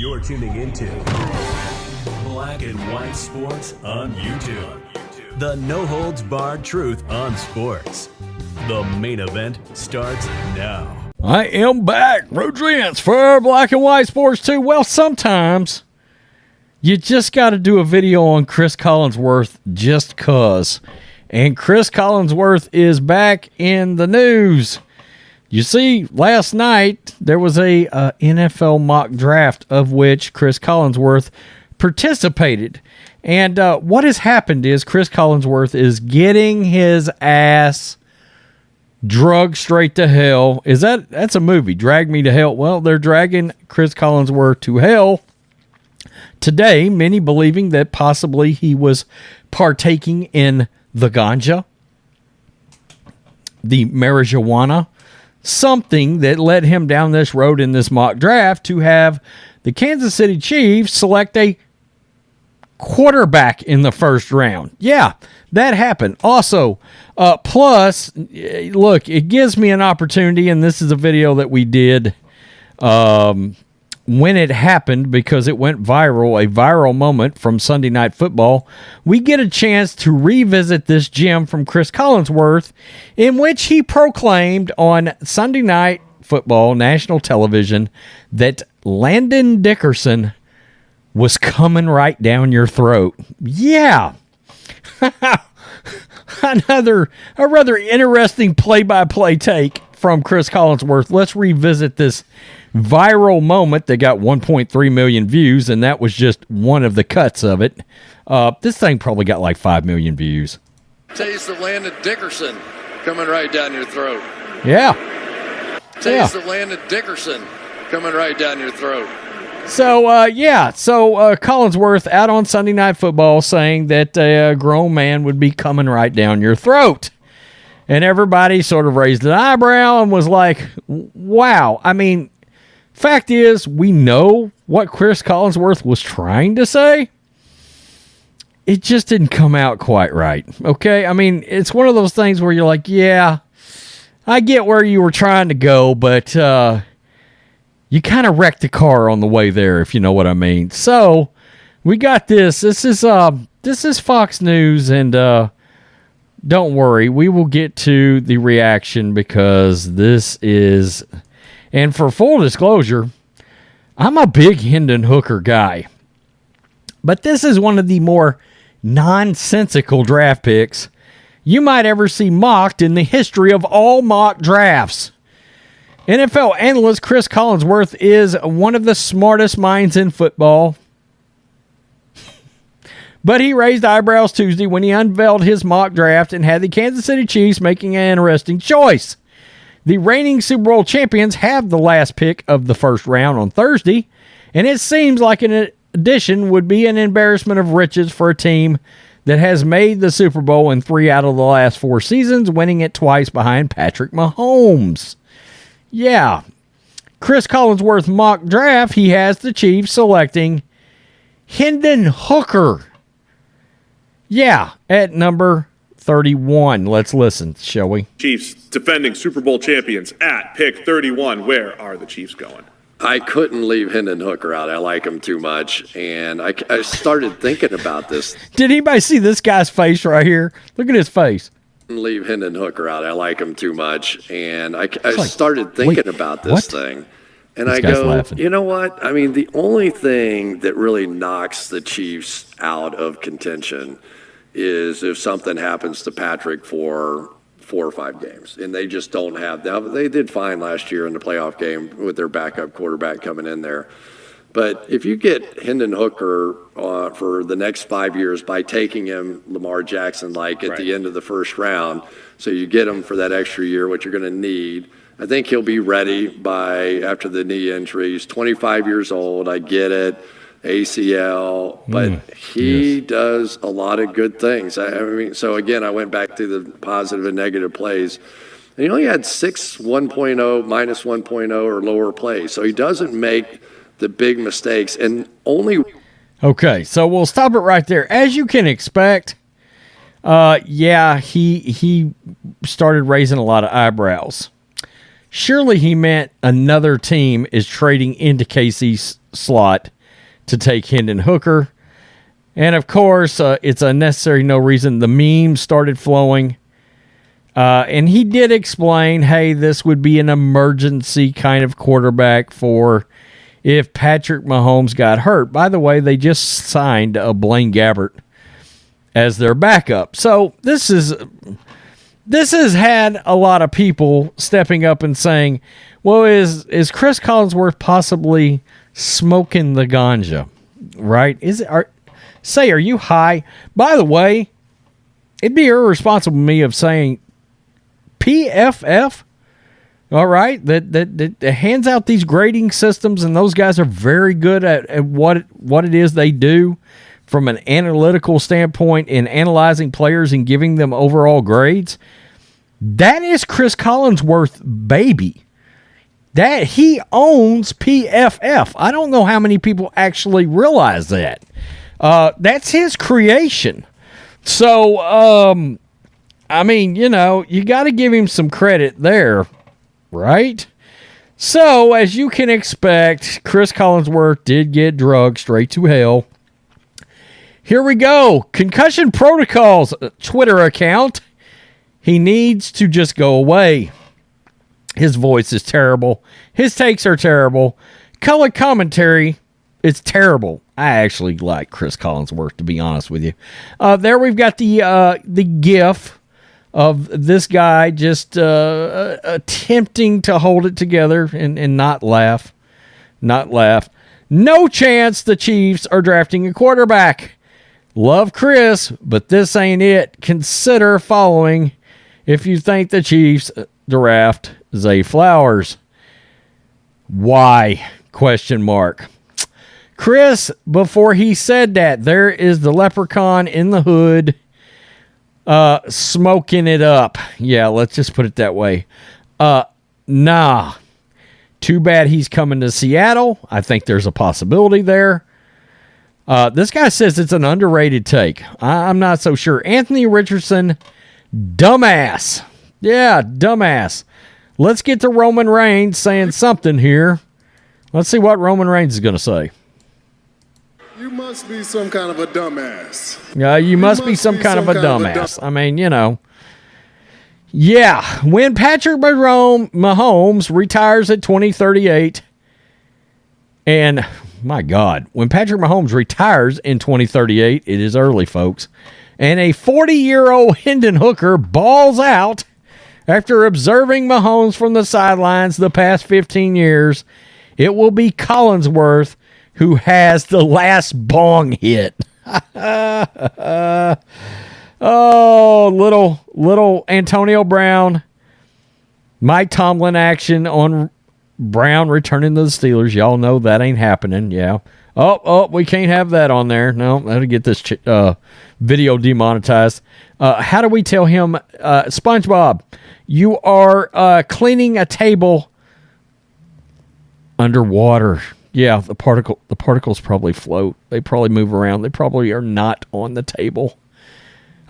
You're tuning into Black and White Sports on YouTube. The no-holds-barred truth on sports. The main event starts now. I am back, Rodriguez, for Black and White Sports 2. Well, sometimes you just got to do a video on Cris Collinsworth just cuz. And Cris Collinsworth is back in the news. You see, last night there was a NFL mock draft of which Cris Collinsworth participated. And what has happened is Cris Collinsworth is getting his ass drugged straight to hell. That's a movie, Drag Me to Hell. Well, they're dragging Cris Collinsworth to hell today, many believing that possibly he was partaking in the ganja, the marijuana, something that led him down this road in this mock draft to have the Kansas City Chiefs select a quarterback in the first round. Yeah, that happened. Also, plus, look, it gives me an opportunity, and this is a video that we did when it happened because it went viral, a viral moment from Sunday Night Football. We get a chance to revisit this gem from Cris Collinsworth in which he proclaimed on Sunday Night Football national television that Landon Dickerson was coming right down your throat. Yeah. A rather interesting play-by-play take from Cris Collinsworth. Let's revisit this viral moment that got 1.3 million views, and that was just one of the cuts of it. This thing probably got like 5 million views. Taste of Landon Dickerson coming right down your throat. Yeah. Taste of Landon Dickerson coming right down your throat. So, Collinsworth out on Sunday Night Football saying that a grown man would be coming right down your throat. And everybody sort of raised an eyebrow and was like, wow. I mean, fact is, we know what Cris Collinsworth was trying to say. It just didn't come out quite right. Okay? I mean, it's one of those things where you're like, yeah, I get where you were trying to go, but you kind of wrecked the car on the way there, if you know what I mean. So, we got this. This is Fox News, and don't worry, we will get to the reaction because this is... And for full disclosure, I'm a big Hendon Hooker guy. But this is one of the more nonsensical draft picks you might ever see mocked in the history of all mock drafts. NFL analyst Cris Collinsworth is one of the smartest minds in football. But he raised eyebrows Tuesday when he unveiled his mock draft and had the Kansas City Chiefs making an interesting choice. The reigning Super Bowl champions have the last pick of the first round on Thursday, and it seems like an addition would be an embarrassment of riches for a team that has made the Super Bowl in 3 out of the last 4 seasons, winning it twice behind Patrick Mahomes. Yeah. Cris Collinsworth mock draft, he has the Chiefs selecting Hendon Hooker. Yeah, at number 31. Let's listen, shall we? Chiefs, defending Super Bowl champions at pick 31. Where are the Chiefs going? I couldn't leave Hendon Hooker out. I like him too much. And I started thinking about this. Did anybody see this guy's face right here? Look at his face. Leave Hendon Hooker out. I like him too much. And I started thinking about this thing. And I go, laughing. You know what? I mean, the only thing that really knocks the Chiefs out of contention is if something happens to Patrick for 4 or 5 games, and they just don't have that. They did fine last year in the playoff game with their backup quarterback coming in there. But if you get Hendon Hooker for the next 5 years by taking him Lamar Jackson at the end of the first round, so you get him for that extra year, what you're going to need, I think he'll be ready by after the knee injury. He's 25 years old. I get it. ACL, but he does a lot of good things. I mean, so again, I went back to the positive and negative plays, and he only had 6 1.0, minus 1.0 or lower plays. So he doesn't make the big mistakes, and only. Okay, so we'll stop it right there. As you can expect, he started raising a lot of eyebrows. Surely he meant another team is trading into KC's slot to take Hendon Hooker. And, of course, it's unnecessary, no reason. The memes started flowing. And he did explain, hey, this would be an emergency kind of quarterback for if Patrick Mahomes got hurt. By the way, they just signed Blaine Gabbert as their backup. So this has had a lot of people stepping up and saying, well, is Cris Collinsworth possibly smoking the ganja? Right? Are you high? By the way, it'd be irresponsible of me of saying PFF, all right, that hands out these grading systems, and those guys are very good at what it is they do from an analytical standpoint in analyzing players and giving them overall grades. That is Cris Collinsworth, baby. That he owns PFF. I don't know how many people actually realize that. That's his creation. So, I mean, you got to give him some credit there, right? So, as you can expect, Cris Collinsworth did get drugged straight to hell. Here we go. Concussion Protocols Twitter account. He needs to just go away. His voice is terrible. His takes are terrible. Color commentary, it's terrible. I actually like Cris Collinsworth, to be honest with you. There we've got the GIF of this guy just attempting to hold it together and not laugh. Not laugh. No chance the Chiefs are drafting a quarterback. Love Chris, but this ain't it. Consider following if you think the Chiefs draft Zay Flowers. Why? Question mark. Chris, before he said that, there is the leprechaun in the hood smoking it up. Yeah, let's just put it that way. Nah. Too bad he's coming to Seattle. I think there's a possibility there. This guy says it's an underrated take. I'm not so sure. Anthony Richardson, dumbass. Yeah, dumbass. Let's get to Roman Reigns saying something here. Let's see what Roman Reigns is going to say. You must be some kind of a dumbass. Yeah, you must be some kind of a dumbass. I mean, Yeah, when Patrick Mahomes retires at 2038, and my God, when Patrick Mahomes retires in 2038, it is early, folks, and a 40-year-old Hendon Hooker balls out after observing Mahomes from the sidelines the past 15 years, it will be Collinsworth who has the last bong hit. Oh, little Antonio Brown, Mike Tomlin action on Brown returning to the Steelers. Y'all know that ain't happening. Yeah. Oh, we can't have that on there. No, that'll get this video demonetized. How do we tell him, SpongeBob, you are cleaning a table underwater? Yeah, the particles probably float. They probably move around. They probably are not on the table.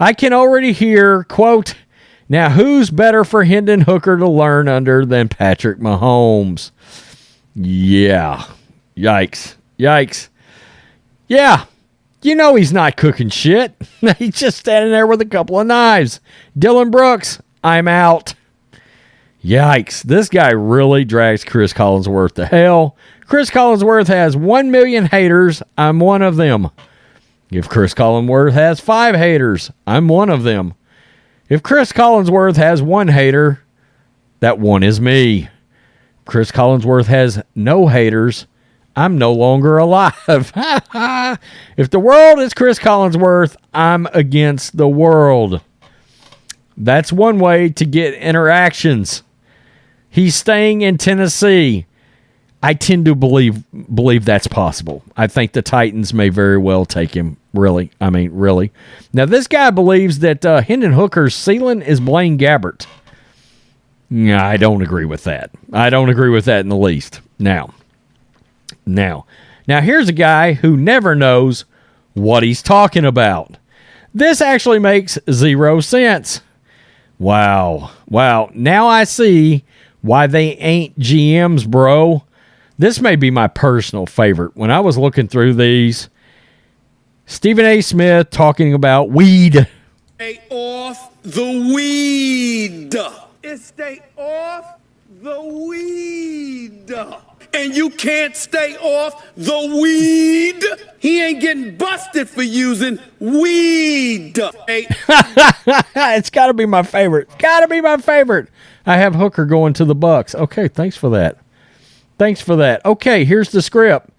I can already hear, quote, now who's better for Hendon Hooker to learn under than Patrick Mahomes? Yeah. Yikes. Yeah. He's not cooking shit. He's just standing there with a couple of knives. Dylan Brooks, I'm out. Yikes. This guy really drags Cris Collinsworth to hell. Cris Collinsworth has 1 million haters. I'm one of them. If Cris Collinsworth has 5 haters, I'm one of them. If Cris Collinsworth has 1 hater, that one is me. Cris Collinsworth has no haters, I'm no longer alive. If the world is Cris Collinsworth, I'm against the world. That's one way to get interactions. He's staying in Tennessee. I tend to believe that's possible. I think the Titans may very well take him. Really. Now, this guy believes that Hendon Hooker's ceiling is Blaine Gabbert. Yeah, I don't agree with that. I don't agree with that in the least. Now, here's a guy who never knows what he's talking about. This actually makes 0 sense. Wow. Now I see why they ain't GMs, bro. This may be my personal favorite. When I was looking through these, Stephen A. Smith talking about weed. Stay off the weed. Stay off the weed. And you can't stay off the weed. He ain't getting busted for using weed. It's got to be my favorite. Got to be my favorite. I have Hooker going to the Bucks. Okay, thanks for that. Okay, here's the script.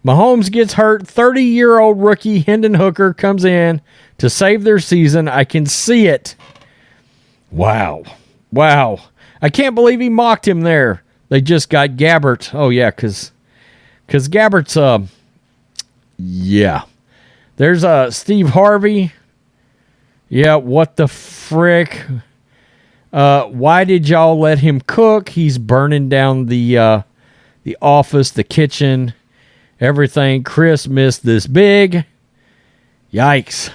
Mahomes gets hurt. 30-year-old rookie Hendon Hooker comes in to save their season. I can see it. Wow. I can't believe he mocked him there. They just got Gabbert. Oh, yeah, because Gabbert's, yeah. There's Steve Harvey. Yeah, what the frick? Why did y'all let him cook? He's burning down the office, the kitchen, everything. Chris missed this big. Yikes.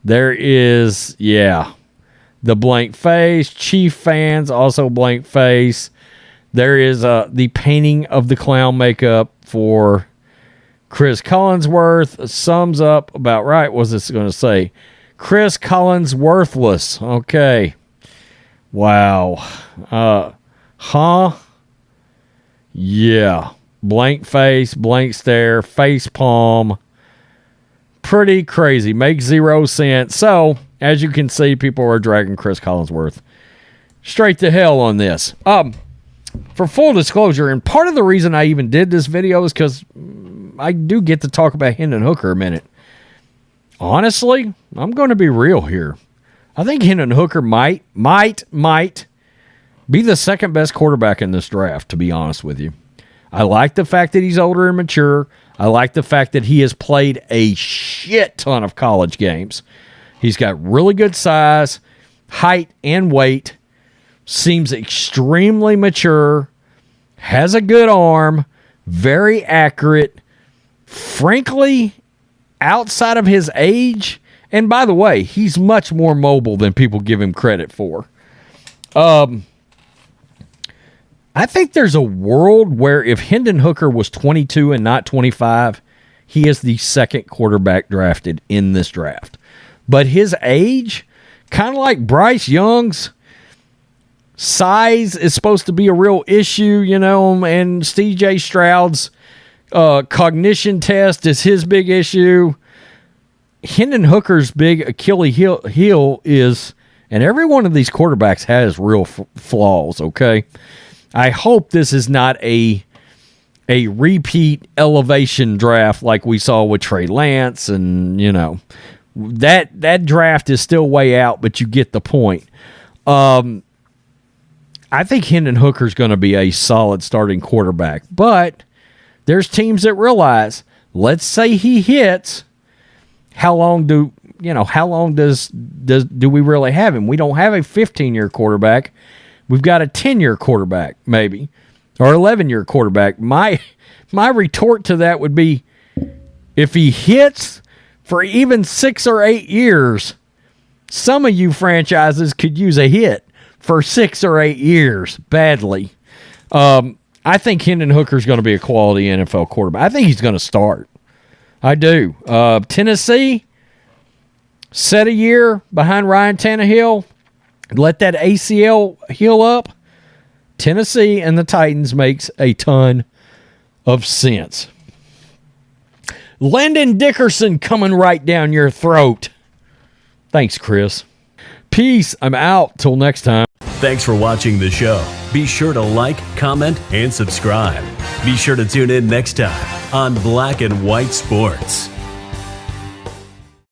There is, yeah, the blank face. Chief fans, also blank face. There is the painting of the clown makeup for Cris Collinsworth. Sums up about right. What's this going to say? Cris Collinsworthless. Okay. Wow. Yeah. Blank face, blank stare, face palm. Pretty crazy. Makes 0 sense. So, as you can see, people are dragging Cris Collinsworth straight to hell on this. For full disclosure, and part of the reason I even did this video is because I do get to talk about Hendon Hooker a minute. Honestly, I'm going to be real here. I think Hendon Hooker might be the second best quarterback in this draft, to be honest with you. I like the fact that he's older and mature. I like the fact that he has played a shit ton of college games. He's got really good size, height, and weight. Seems extremely mature. Has a good arm. Very accurate. Frankly, outside of his age, and by the way, he's much more mobile than people give him credit for. I think there's a world where if Hendon Hooker was 22 and not 25, he is the second quarterback drafted in this draft. But his age, kind of like Bryce Young's, size is supposed to be a real issue, and C.J. Stroud's cognition test is his big issue. Hendon Hooker's big Achilles heel is, and every one of these quarterbacks has real flaws, okay? I hope this is not a repeat elevation draft like we saw with Trey Lance, and, that draft is still way out, but you get the point. I think Hendon Hooker's going to be a solid starting quarterback, but there's teams that realize, let's say he hits, how long do we really have him? We don't have a 15-year quarterback. We've got a 10-year quarterback, maybe, or 11-year quarterback. My retort to that would be, if he hits for even 6 or 8 years, some of you franchises could use a hit for 6 or 8 years badly. I think Hendon Hooker's going to be a quality NFL quarterback. I think he's going to start. I do. Tennessee, set a year behind Ryan Tannehill. Let that ACL heal up. Tennessee and the Titans makes a ton of sense. Landon Dickerson coming right down your throat. Thanks, Chris. Peace. I'm out. Till next time. Thanks for watching the show. Be sure to like, comment, and subscribe. Be sure to tune in next time on Black and White Sports.